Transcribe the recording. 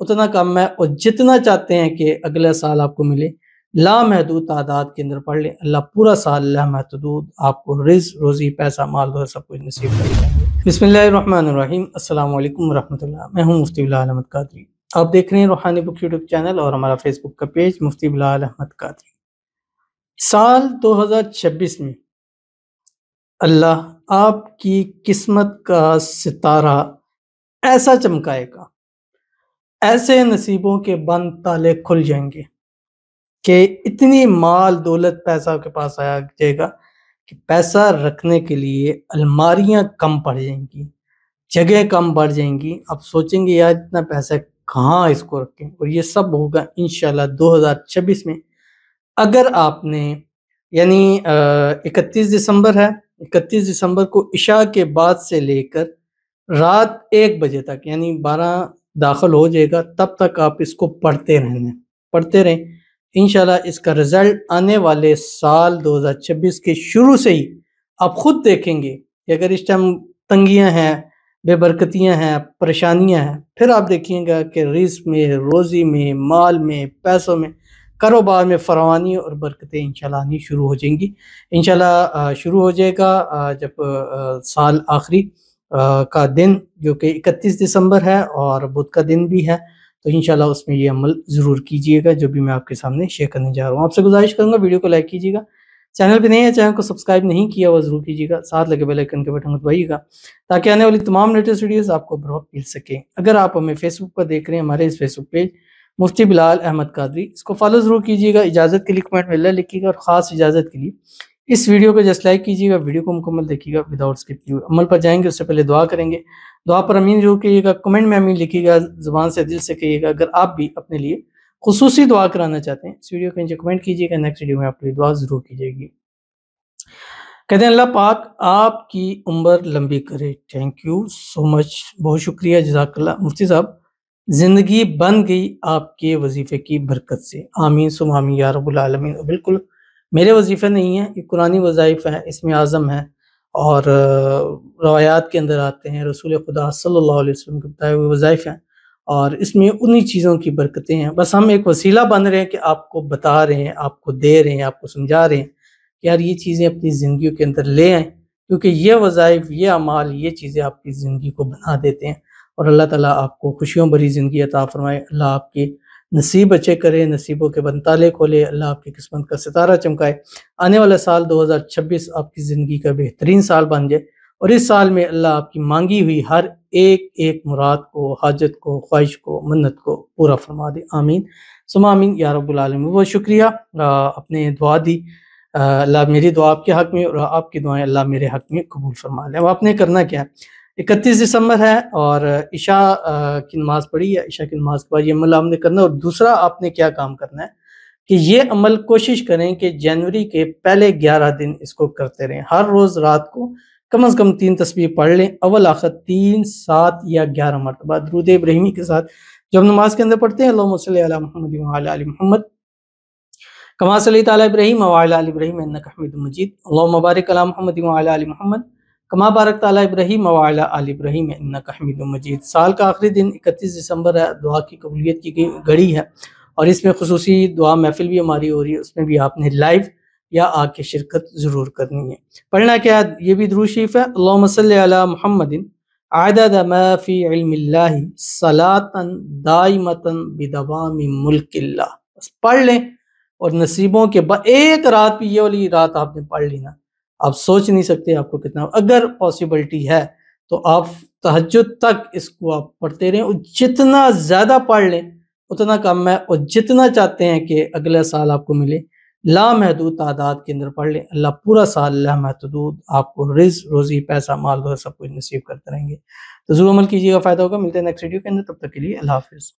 اتنا کم ہے، اور جتنا چاہتے ہیں کہ اگلا سال آپ کو ملے لامحدود تعداد کے اندر پڑھ لیں، اللہ پورا سال لامحدود آپ کو رزق، روزی، پیسہ، مال دولت سب کچھ نصیب کرے گا۔ بسم اللہ الرحمن الرحیم۔ السلام علیکم ورحمۃ اللہ۔ میں ہوں مفتی بلال احمد قادری۔ آپ دیکھ رہے ہیں روحانی بک یوٹیوب چینل اور ہمارا فیس بک کا پیج مفتی بلال احمد قادری۔ سال 2026 میں اللہ آپ کی قسمت کا ستارہ ایسا چمکائے گا، ایسے نصیبوں کے بند تالے کھل جائیں گے کہ اتنی مال دولت پیسہ کے پاس آیا جائے گا کہ پیسہ رکھنے کے لیے الماریاں کم پڑ جائیں گی، جگہ کم بڑھ جائیں گی۔ آپ سوچیں گے یار اتنا پیسہ کہاں اس کو رکھیں، اور یہ سب ہوگا انشاءاللہ 2026 میں۔ اگر آپ نے یعنی 31 دسمبر ہے، 31 دسمبر کو عشاء کے بعد سے لے کر رات 1 بجے تک، یعنی 12 داخل ہو جائے گا، تب تک آپ اس کو پڑھتے رہیں انشاءاللہ۔ اس کا رزلٹ آنے والے سال 2026 کے شروع سے ہی آپ خود دیکھیں گے کہ اگر اس ٹائم تنگیاں ہیں، بے برکتیاں ہیں، پریشانیاں ہیں، پھر آپ دیکھیں گا کہ رزق میں، روزی میں، مال میں، پیسوں میں، کاروبار میں فراوانی اور برکتیں انشاءاللہ آنی شروع ہو جائیں گی۔ انشاءاللہ شروع ہو جائے گا جب سال آخری کا دن جو کہ 31 دسمبر ہے اور بدھ کا دن بھی ہے، تو انشاءاللہ اس میں یہ عمل ضرور کیجئے گا جو بھی میں آپ کے سامنے شیئر کرنے جا رہا ہوں۔ آپ سے گزارش کروں گا ویڈیو کو لائک کیجئے گا، چینل پہ نہیں ہے چینل کو سبسکرائب نہیں کیا ہوا ضرور کیجئے گا، ساتھ لگے بیل آئیکن کے بٹن کو دبائیے گا تاکہ آنے والی تمام لیٹسٹ ویڈیوز آپ کو بروقت مل سکیں۔ اگر آپ ہمیں فیس بک پر دیکھ رہے ہیں، ہمارے اس فیس بک پیج مفتی بلال احمد قادری، اس کو فالو ضرور کیجئے گا، اجازت کے لیے کمنٹ میں اللہ لکھیے گا، اور خاص اجازت کے لیے اس ویڈیو کو جسٹ لائک کیجئے گا، ویڈیو کو مکمل دیکھیے گا وداؤٹ اسکپ کیے ہوئے۔ عمل پر جائیں گے اس سے پہلے دعا کریں گے، دعا پر امین ضرور کہیے گا، کمنٹ میں امین لکھیے گا، زبان سے دل سے کہیے گا۔ اگر آپ بھی اپنے لیے خصوصی دعا کرانا چاہتے ہیں اس ویڈیو کے نیچے کمنٹ کیجئے گا، نیکسٹ ویڈیو میں آپ کے لیے دعا ضرور کی جائے گی۔ کہتے ہیں اللہ پاک آپ کی عمر لمبی کرے۔ تھینک یو سو مچ، بہت شکریہ، جزاک اللہ۔ مفتی صاحب زندگی بن گئی آپ کے وظیفے کی برکت سے، آمین ثم آمین یا رب العالمین۔ بالکل میرے وظیفے نہیں ہیں، یہ قرآنی وظائف ہیں، اسم اعظم ہیں، اور روایات کے اندر آتے ہیں، رسول خدا صلی اللہ علیہ وسلم کے بتائے ہوئے وظائف ہیں، اور اس میں انہی چیزوں کی برکتیں ہیں۔ بس ہم ایک وسیلہ بن رہے ہیں کہ آپ کو بتا رہے ہیں، آپ کو دے رہے ہیں، آپ کو سمجھا رہے ہیں کہ یار یہ چیزیں اپنی زندگیوں کے اندر لے آئیں، کیونکہ یہ وظائف، یہ اعمال، یہ چیزیں آپ کی زندگی کو بنا دیتے ہیں، اور اللہ تعالیٰ آپ کو خوشیوں بھری زندگی عطا فرمائے۔ اللہ آپ کے نصیب اچھے کرے، نصیبوں کے بنتالے کھولے، اللہ آپ کی قسمت کا ستارہ چمکائے۔ آنے والا سال 2026 آپ کی زندگی کا بہترین سال بن جائے، اور اس سال میں اللہ آپ کی مانگی ہوئی ہر ایک مراد کو، حاجت کو، خواہش کو، منت کو پورا فرما دے، آمین ثم آمین یا رب العالمین۔ بہت شکریہ، آپ نے دعا دی، اللہ میری دعا آپ کے حق میں اور آپ کی دعائیں اللہ میرے حق میں قبول فرما لے۔ اب آپ نے کرنا کیا ہے، 31 دسمبر ہے اور عشاء کی نماز پڑھی ہے، عشاء کی نماز کے بعد یہ عمل آپ نے کرنا ہے، اور دوسرا آپ نے کیا کام کرنا ہے کہ یہ عمل کوشش کریں کہ جنوری کے پہلے 11 دن اس کو کرتے رہیں، ہر روز رات کو کم از کم 3 تسبیح پڑھ لیں، اول آخر 3، 7 یا 11 مرتبہ درود ابراہیمی کے ساتھ جو ہم نماز کے اندر پڑھتے ہیں، اللہم صلی علی محمد وعلی آل محمد کما صلیت علی ابراہیم وعلی آل ابراہیم انک حمید مجید، اللہم بارک علی محمد وعلی آل محمد کما بارکت علی ابراہیم وعلی آل ابراہیم انک حمید مجید۔ سال کا آخری دن 31 دسمبر ہے، دعا کی قبولیت کی گھڑی ہے، اور اس میں خصوصی دعا محفل بھی ہماری ہو رہی ہے، اس میں بھی آپ نے لائیو یا آ کے شرکت ضرور کرنی ہے۔ پڑھنا کیا ہے، یہ بھی درود شریف ہے، اللہم صلی علی محمد عدد ما فی علم اللہ صلاۃ دائمۃ بدوام ملک اللہ۔ بس پڑھ لیں، اور نصیبوں کے بعد ایک رات بھی، یہ والی رات آپ نے پڑھ لی نا، آپ سوچ نہیں سکتے آپ کو کتنا، اگر پاسبلٹی ہے تو آپ تہجد تک اس کو آپ پڑھتے رہیں، اور جتنا زیادہ پڑھ لیں اتنا کم ہے، اور جتنا چاہتے ہیں کہ اگلا سال آپ کو ملے لامحدود تعداد کے اندر پڑھ لیں، اللہ پورا سال لامحدود آپ کو رزق، روزی، پیسہ، مال دولت سب کچھ نصیب کرتے رہیں گے۔ تو ضرور عمل کیجیے گا، فائدہ ہوگا۔ ملتے ہیں نیکسٹ ویڈیو کے اندر، تب تک کے لیے اللہ حافظ۔